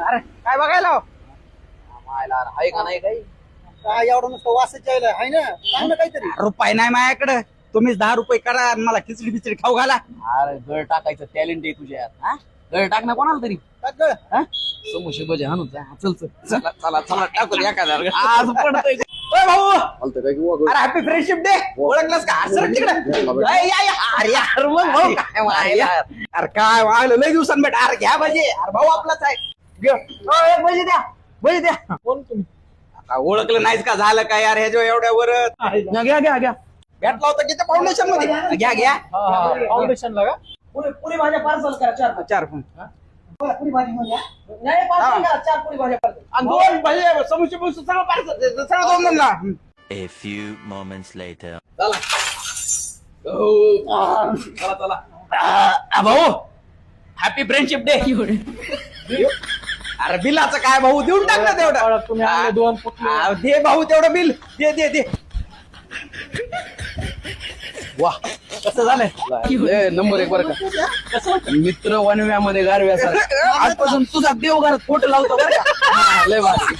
अरे काय बघायला हो? आहे का नाही काही काय एवढं नुसतं वासच यायला आहे ना सांग ना काहीतरी. रुपये नाही माझ्याकडे. तुम्हीच 10 रुपये करा आणि मला खिचडी बिचडी खाऊ घाला. अरे गळ टाकायचं टॅलेंट आहे तुझ्या हा गळ टाक ना कोणाला तरी टाक गं. हा समोसे बजे हाणून जा चल चल चला चला चला टाकू एखाद्या. आज पडतोय ओय भाऊ, चालतं काय किंवा अरे हॅपी फ्रेंडशिप डे. ओळखलंस का? सर तिकडे. अरे यार मग भाऊ काय व्हायला? अरे काय व्हायला? लय दिवसांनी भेट. अरे घ्या भजी. अरे भाऊ आपलाच आहे. घे. एक भजी द्या. भजी द्या. कोण तुम्ही? आता ओळखलं नाहीच का? झालं काय यार ह्याच्या एवढ्या वर घ्या घ्या घ्या भेटला होता की फाउंडेशन मध्ये. घ्या घ्या. फाउंडेशनला का? पुरी भाज्या पार्सल करा चार 4 पुरी भाजी घेऊन या. नाही पार्सल करा 4 पुरी भाज्या पार्सल आणि 2 भजी समोसे बिमोसे सगळं पार्सल सगळं 2 जणला. A few moments later. चला चला भाऊ हॅपी फ्रेंडशिप डे. अरे बिलाचं काय भाऊ देऊन टाक ना तेवढं. तुम्ही आणले 2 पुतळे. दे भाऊ तेवढं बिल. दे दे दे. वा कसं झालंय नंबर 1 बरं का मित्र वनव्यामध्ये गारव्यासारखं आजपासून तुझा देवघरात फोटो लावतो बरं का लय भारी